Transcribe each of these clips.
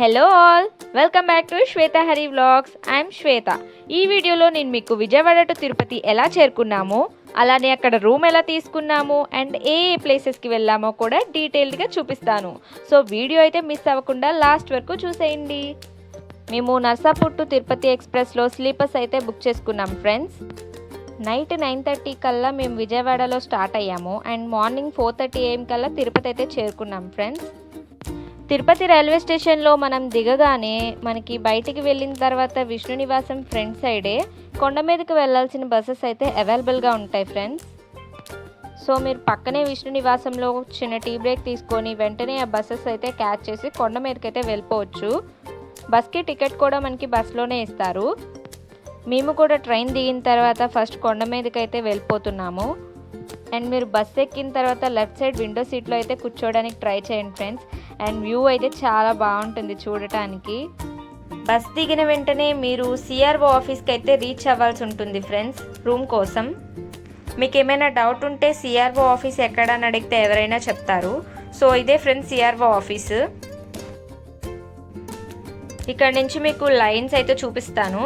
Hello all, welcome back to Shweta Hari vlogs. I'm Shweta. ఈ వీడియోలో నేను మీకు విజయవాడ టు తిరుపతి ఎలా చేరుకున్నామో, అలానే అక్కడ రూమ్ ఎలా తీసుకున్నాము అండ్ ఏ ప్లేసెస్కి వెళ్ళామో కూడా డీటెయిల్డ్గా చూపిస్తాను. సో వీడియో అయితే మిస్ అవ్వకుండా లాస్ట్ వరకు చూసేయండి. మేము నర్సాపూర్ టు తిరుపతి ఎక్స్ప్రెస్లో స్లీపర్స్ అయితే బుక్ చేసుకున్నాం ఫ్రెండ్స్. నైట్ 9:30 కల్లా మేము విజయవాడలో స్టార్ట్ అయ్యాము అండ్ మార్నింగ్ 4:30 AM కల్లా తిరుపతి అయితే చేరుకున్నాం ఫ్రెండ్స్. తిరుపతి రైల్వే స్టేషన్లో మనం దిగగానే మనకి బయటికి వెళ్ళిన తర్వాత విష్ణు నివాసం ఫ్రంట్ సైడే కొండ మీదకి వెళ్ళాల్సిన బస్సెస్ అయితే అవైలబుల్గా ఉంటాయి ఫ్రెండ్స్. సో మీరు పక్కనే విష్ణు నివాసంలో చిన్న టీ బ్రేక్ తీసుకొని వెంటనే ఆ బస్సెస్ అయితే క్యాచ్ చేసి కొండ మీదకి అయితే వెళ్ళిపోవచ్చు. బస్కి టికెట్ కూడా మనకి బస్లోనే ఇస్తారు. మేము కూడా ట్రైన్ దిగిన తర్వాత ఫస్ట్ కొండ మీదకి అయితే వెళ్ళిపోతున్నాము. అండ్ మీరు బస్ ఎక్కిన తర్వాత లెఫ్ట్ సైడ్ విండో సీట్లో అయితే కూర్చోవడానికి ట్రై చేయండి ఫ్రెండ్స్. అండ్ వ్యూ అయితే చాలా బాగుంటుంది చూడటానికి. బస్ దిగిన వెంటనే మీరు సిఆర్ఓ ఆఫీస్కి అయితే రీచ్ అవ్వాల్సి ఉంటుంది ఫ్రెండ్స్ రూమ్ కోసం. మీకు ఏమైనా డౌట్ ఉంటే సిఆర్ఓ ఆఫీస్ ఎక్కడ అని అడిగితే ఎవరైనా చెప్తారు. సో ఇదే ఫ్రెండ్స్ సిఆర్ఓ ఆఫీసు. ఇక్కడ నుంచి మీకు లైన్స్ అయితే చూపిస్తాను.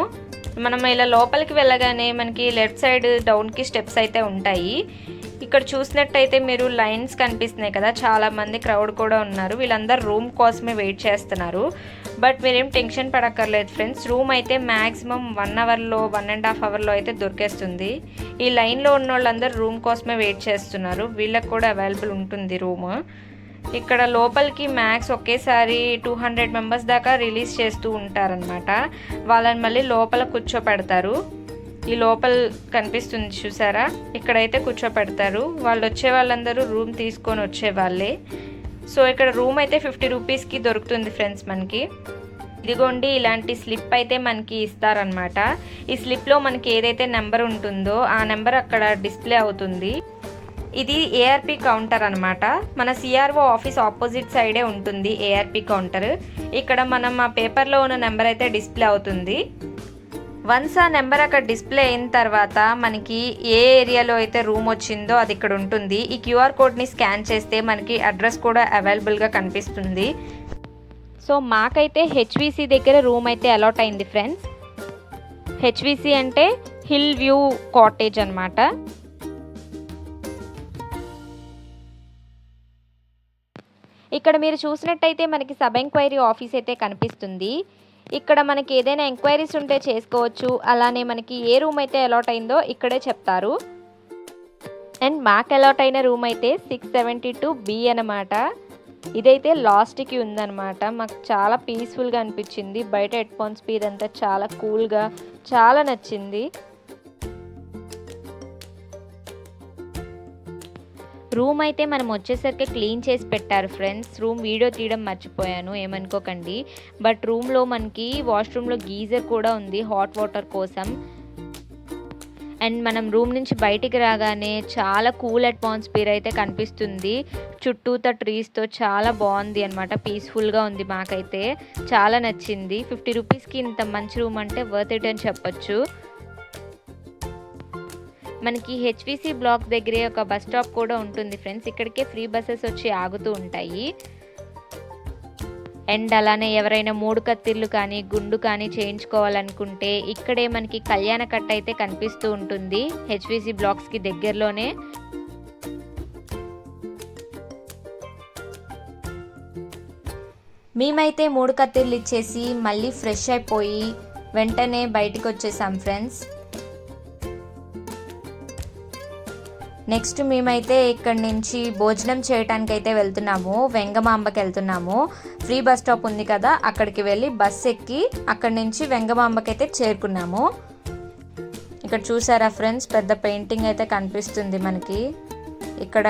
మనం ఇలా లోపలికి వెళ్ళగానే మనకి లెఫ్ట్ సైడ్ డౌన్కి స్టెప్స్ అయితే ఉంటాయి. ఇక్కడ చూసినట్టయితే మీరు లైన్స్ కనిపిస్తున్నాయి కదా, చాలామంది క్రౌడ్ కూడా ఉన్నారు. వీళ్ళందరూ రూమ్ కోసమే వెయిట్ చేస్తున్నారు. బట్ మీరేం టెన్షన్ పడక్కర్లేదు ఫ్రెండ్స్. రూమ్ అయితే మ్యాక్సిమం 1 అవర్లో 1.5 అవర్లో అయితే దొరికేస్తుంది. ఈ లైన్లో ఉన్న వాళ్ళందరూ రూమ్ కోసమే వెయిట్ చేస్తున్నారు. వీళ్ళకి కూడా అవైలబుల్ ఉంటుంది రూమ్. ఇక్కడ లోపలికి మ్యాక్స్ ఒకేసారి 200 మెంబర్స్ దాకా రిలీజ్ చేస్తూ ఉంటారనమాట. వాళ్ళని మళ్ళీ లోపల కూర్చోపెడతారు. ఈ లోపల కనిపిస్తుంది చూసారా, ఇక్కడైతే కూర్చోపెడతారు. వాళ్ళు వచ్చే వాళ్ళందరూ రూమ్ తీసుకొని వచ్చేవాళ్ళే. సో ఇక్కడ రూమ్ అయితే 50 రూపీస్కి దొరుకుతుంది ఫ్రెండ్స్ మనకి. ఇదిగోండి ఇలాంటి స్లిప్ అయితే మనకి ఇస్తారనమాట. ఈ స్లిప్లో మనకి ఏదైతే నెంబర్ ఉంటుందో ఆ నెంబర్ అక్కడ డిస్ప్లే అవుతుంది. ఇది ఏఆర్పి కౌంటర్ అనమాట. మన సిఆర్ఓ ఆఫీస్ ఆపోజిట్ సైడే ఉంటుంది ఏఆర్పి కౌంటర్. ఇక్కడ మనం ఆ పేపర్లో ఉన్న నెంబర్ అయితే డిస్ప్లే అవుతుంది. వన్స్ ఆ నెంబర్ అక్కడ డిస్ప్లే అయిన తర్వాత మనకి ఏ ఏరియాలో అయితే రూమ్ వచ్చిందో అది ఇక్కడ ఉంటుంది. ఈ క్యూఆర్ కోడ్ని స్కాన్ చేస్తే మనకి అడ్రస్ కూడా అవైలబుల్గా కనిపిస్తుంది. సో మాకైతే హెచ్విసి దగ్గర రూమ్ అయితే అలాట్ అయింది ఫ్రెండ్స్. హెచ్విసి అంటే హిల్ వ్యూ కాటేజ్ అనమాట. ఇక్కడ మీరు చూసినట్టయితే మనకి సబ్ ఎంక్వైరీ ఆఫీస్ అయితే కనిపిస్తుంది. ఇక్కడ మనకి ఏదైనా ఎంక్వైరీస్ ఉంటే చేసుకోవచ్చు. అలానే మనకి ఏ రూమ్ అయితే అలాట్ అయిందో ఇక్కడే చెప్తారు. అండ్ మాకు అలాట్ అయిన రూమ్ అయితే 672B అనమాట. ఇదైతే లాస్ట్కి ఉందన్నమాట. మాకు చాలా పీస్ఫుల్గా అనిపించింది. బయట అట్మాస్ఫియర్ అంతా చాలా కూల్గా చాలా నచ్చింది. రూమ్ అయితే మనం వచ్చేసరికి క్లీన్ చేసి పెట్టారు ఫ్రెండ్స్. రూమ్ వీడియో తీయడం మర్చిపోయాను, ఏమనుకోకండి. బట్ రూమ్లో మనకి వాష్రూమ్లో గీజర్ కూడా ఉంది హాట్ వాటర్ కోసం. అండ్ మనం రూమ్ నుంచి బయటికి రాగానే చాలా కూల్ అట్మాస్ఫియర్ అయితే కనిపిస్తుంది. చుట్టూతా ట్రీస్తో చాలా బాగుంది అనమాట. పీస్ఫుల్గా ఉంది. మాకైతే చాలా నచ్చింది. 50 రూపీస్కి ఇంత మంచి రూమ్ అంటే వర్త్ ఇట్ అని చెప్పొచ్చు. మనకి హెచ్విసి బ్లాక్ దగ్గరే ఒక బస్ స్టాప్ కూడా ఉంటుంది ఫ్రెండ్స్. ఇక్కడికే ఫ్రీ బస్సెస్ వచ్చి ఆగుతూ ఉంటాయి. అండ్ అలానే ఎవరైనా 3 కత్తిర్లు కానీ గుండు కానీ చేయించుకోవాలనుకుంటే ఇక్కడే మనకి కళ్యాణ కట్ట అయితే కనిపిస్తూ ఉంటుంది హెచ్విసి బ్లాక్స్కి దగ్గరలోనే. మేమైతే 3 కత్తిర్లు ఇచ్చేసి మళ్ళీ ఫ్రెష్ అయిపోయి వెంటనే బయటికి వచ్చేసాం ఫ్రెండ్స్. నెక్స్ట్ మేమైతే ఇక్కడి నుంచి భోజనం చేయడానికి అయితే వెళ్తున్నాము. వెంగమాంబకి వెళ్తున్నాము. ఫ్రీ బస్ స్టాప్ ఉంది కదా, అక్కడికి వెళ్ళి బస్ ఎక్కి అక్కడి నుంచి వెంగమాంబకి అయితే చేరుకున్నాము. ఇక్కడ చూసారా ఫ్రెండ్స్, పెద్ద పెయింటింగ్ అయితే కనిపిస్తుంది మనకి. ఇక్కడ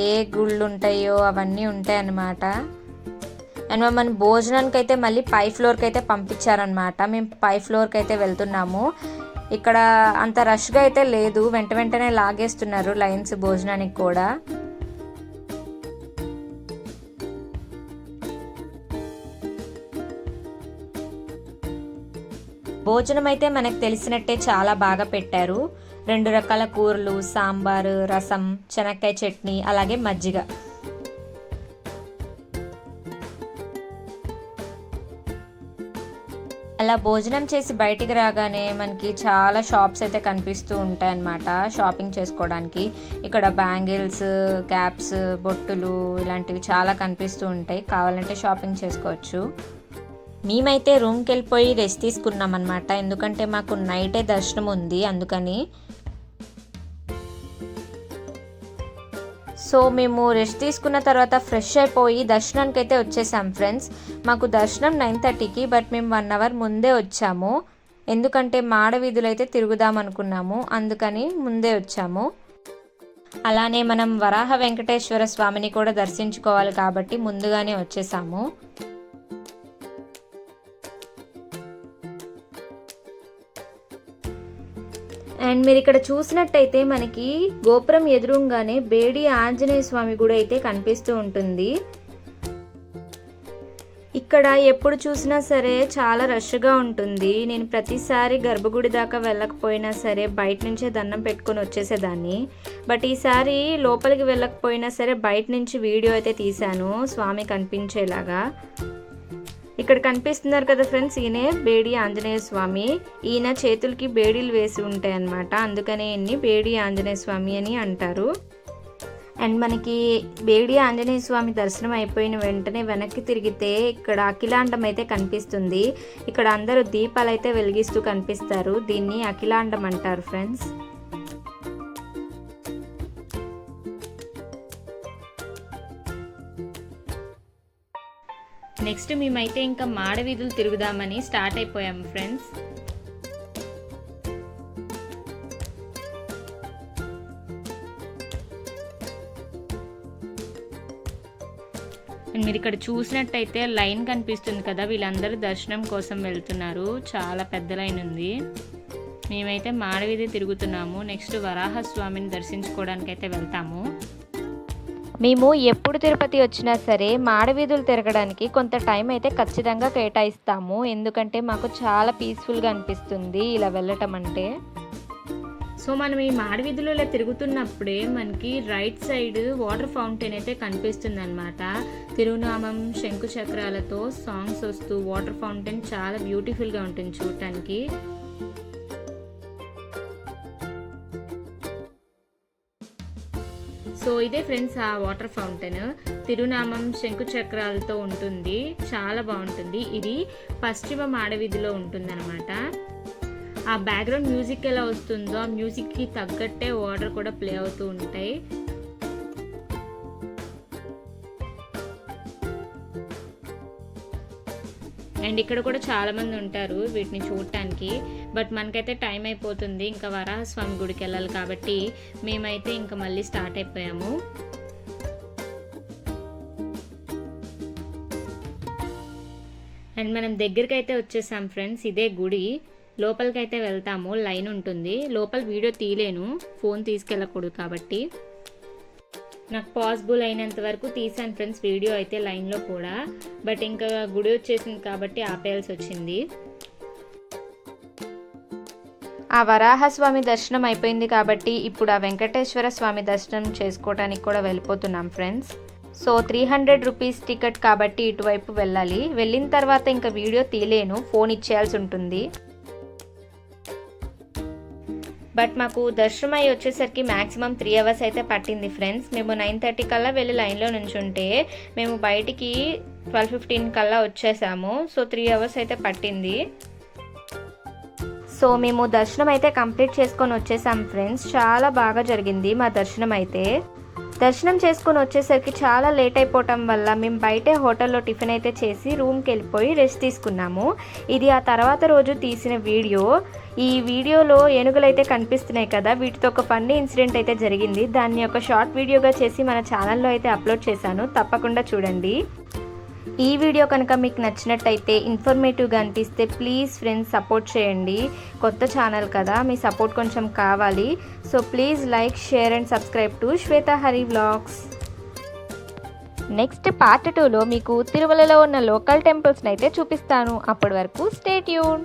ఏ గుళ్ళు ఉంటాయో అవన్నీ ఉంటాయి అన్నమాట. అండ్ మమ్మల్ని భోజనానికి అయితే మళ్ళీ పై ఫ్లోర్కి అయితే పంపించారనమాట. మేము పై ఫ్లోర్కి అయితే వెళ్తున్నాము. ఇక్కడ అంత రష్గా అయితే లేదు, వెంటనే లాగేస్తున్నారు లైన్స్ భోజనానికి కూడా. భోజనం అయితే మనకు తెలిసినట్టే చాలా బాగా పెట్టారు. 2 రకాల కూరలు, సాంబారు, రసం, శనక్కాయ చట్నీ, అలాగే మజ్జిగ. అలా భోజనం చేసి బయటికి రాగానే మనకి చాలా షాప్స్ అయితే కనిపిస్తూ ఉంటాయి అన్నమాట షాపింగ్ చేసుకోవడానికి. ఇక్కడ బ్యాంగిల్స్, క్యాప్స్, బొట్టులు ఇలాంటివి చాలా కనిపిస్తూ ఉంటాయి. కావాలంటే షాపింగ్ చేసుకోవచ్చు. మేమైతే రూమ్కి వెళ్ళిపోయి రెస్ట్ తీసుకున్నాం అనమాట, ఎందుకంటే మాకు నైటే దర్శనం ఉంది అందుకని. సో మేము రెస్ట్ తీసుకున్న తర్వాత ఫ్రెష్ అయిపోయి దర్శనానికి అయితే వచ్చేసాం ఫ్రెండ్స్. మాకు దర్శనం 9:30కి, బట్ మేము 1 అవర్ ముందే వచ్చాము. ఎందుకంటే మాడ వీధులు అయితే తిరుగుదాం అనుకున్నాము, అందుకని ముందే వచ్చాము. అలానే మనం వరాహ వెంకటేశ్వర స్వామిని కూడా దర్శించుకోవాలి కాబట్టి ముందుగానే వచ్చేసాము. అండ్ మీరు ఇక్కడ చూసినట్టయితే మనకి గోపురం ఎదురుగానే బేడి ఆంజనేయ స్వామి గుడి అయితే కనిపిస్తూ ఉంటుంది. ఇక్కడ ఎప్పుడు చూసినా సరే చాలా రష్గా ఉంటుంది. నేను ప్రతిసారి గర్భగుడి దాకా వెళ్ళకపోయినా సరే బయట నుంచే దండం పెట్టుకొని వచ్చేసేదాన్ని. బట్ ఈసారి లోపలికి వెళ్ళకపోయినా సరే బయట నుంచి వీడియో అయితే తీశాను స్వామి కనిపించేలాగా. ఇక్కడ కనిపిస్తున్నారు కదా ఫ్రెండ్స్, ఈయనే బేడి ఆంజనేయ స్వామి. ఈయన చేతులకి బేడీలు వేసి ఉంటాయి అన్నమాట, అందుకనే ఈయన్ని బేడి ఆంజనేయ స్వామి అని అంటారు. అండ్ మనకి బేడి ఆంజనేయ స్వామి దర్శనం అయిపోయిన వెంటనే వెనక్కి తిరిగితే ఇక్కడ అఖిలాండం అయితే కనిపిస్తుంది. ఇక్కడ అందరూ దీపాలు అయితే వెలిగిస్తూ కనిపిస్తారు. దీన్ని అఖిలాండం అంటారు ఫ్రెండ్స్. నెక్స్ట్ మేమైతే ఇంకా మాడ వీధులు తిరుగుదామని స్టార్ట్ అయిపోయాము ఫ్రెండ్స్. మీరు ఇక్కడ చూసినట్టయితే లైన్ కనిపిస్తుంది కదా, వీళ్ళందరూ దర్శనం కోసం వెళ్తున్నారు. చాలా పెద్ద లైన్ ఉంది. మేమైతే మాడ వీధి తిరుగుతున్నాము. నెక్స్ట్ వరాహ స్వామిని దర్శించుకోవడానికి అయితే వెళ్తాము. మేము ఎప్పుడు తిరుపతి వచ్చినా సరే మాడవీధులు తిరగడానికి కొంత టైం అయితే ఖచ్చితంగా కేటాయిస్తాము, ఎందుకంటే మాకు చాలా పీస్ఫుల్గా అనిపిస్తుంది ఇలా వెళ్ళటం అంటే. సో మనం ఈ మాడవీధులు ఇలా తిరుగుతున్నప్పుడే మనకి రైట్ సైడ్ వాటర్ ఫౌంటైన్ అయితే కనిపిస్తుంది అనమాట. తిరునామం శంకు చక్రాలతో సాంగ్స్ వస్తూ వాటర్ ఫౌంటైన్ చాలా బ్యూటిఫుల్గా ఉంటుంది చూడటానికి. సో ఇదే ఫ్రెండ్స్ ఆ వాటర్ ఫౌంటైన్, తిరునామం శంకు చక్రాలతో ఉంటుంది, చాలా బాగుంటుంది. ఇది పశ్చిమ మాడవీధిలో ఉంటుంది అనమాట. ఆ బ్యాక్గ్రౌండ్ మ్యూజిక్ ఎలా వస్తుందో ఆ మ్యూజిక్కి తగ్గట్టే వాటర్ కూడా ప్లే అవుతూ ఉంటాయి. అండ్ ఇక్కడ కూడా చాలా మంది ఉంటారు వీటిని చూడటానికి. బట్ మనకైతే టైం అయిపోతుంది, ఇంకా వరాహస్వామి గుడికి వెళ్ళాలి కాబట్టి మేమైతే ఇంకా మళ్ళీ స్టార్ట్ అయిపోయాము. అండ్ మనం దగ్గరికి అయితే వచ్చేసాం ఫ్రెండ్స్. ఇదే గుడి, లోపలికైతే వెళ్తాము. లైన్ ఉంటుంది, లోపల వీడియో తీయలేను, ఫోన్ తీసుకెళ్ళకూడదు కాబట్టి. నాకు పాసిబుల్ అయినంత వరకు తీసాను ఫ్రెండ్స్ వీడియో అయితే లైన్లో కూడా. బట్ ఇంకా గుడి వచ్చేసింది కాబట్టి ఆపేయాల్సి వచ్చింది. ఆ వరాహస్వామి దర్శనం అయిపోయింది కాబట్టి ఇప్పుడు ఆ వెంకటేశ్వర స్వామి దర్శనం చేసుకోవడానికి కూడా వెళ్ళిపోతున్నాం ఫ్రెండ్స్. సో 300 రూపీస్ టికెట్ కాబట్టి ఇటువైపు వెళ్ళాలి. వెళ్ళిన తర్వాత ఇంకా వీడియో తీయలేను, ఫోన్ ఇచ్చేయాల్సి ఉంటుంది. బట్ మాకు దర్శనం అయ్యి వచ్చేసరికి మ్యాక్సిమం 3 అవర్స్ అయితే పట్టింది ఫ్రెండ్స్. మేము 9:30 కల్లా వెళ్ళి లైన్లో నుంచుంటే మేము బయటికి 12:15 కల్లా వచ్చేసాము. సో 3 అవర్స్ అయితే పట్టింది. సో మేము దర్శనం అయితే కంప్లీట్ చేసుకొని వచ్చేసాం ఫ్రెండ్స్. చాలా బాగా జరిగింది మా దర్శనం అయితే. దర్శనం చేసుకొని వచ్చేసరికి చాలా లేట్ అయిపోవటం వల్ల మేము బయటే హోటల్లో టిఫిన్ అయితే చేసి రూమ్కి వెళ్ళిపోయి రెస్ట్ తీసుకున్నాము. ఇది ఆ తర్వాత రోజు తీసిన వీడియో. ఈ వీడియోలో ఏనుగులు అయితే కనిపిస్తున్నాయి కదా, వీటితో ఒక ఫన్నీ ఇన్సిడెంట్ అయితే జరిగింది. దాన్ని ఒక షార్ట్ వీడియోగా చేసి మన ఛానల్లో అయితే అప్లోడ్ చేశాను, తప్పకుండా చూడండి. ఈ వీడియో కనుక మీకు నచ్చినట్టయితే, ఇన్ఫర్మేటివ్గా అనిపిస్తే ప్లీజ్ ఫ్రెండ్స్ సపోర్ట్ చేయండి. కొత్త ఛానల్ కదా, మీ సపోర్ట్ కొంచెం కావాలి. So please like, share and subscribe to Shweta Hari vlogs. Next part 2లో మీకు తిరుమలలో ఉన్న లోకల్ టెంపుల్స్ని అయితే చూపిస్తాను. అప్పటి వరకు స్టే ట్యూన్.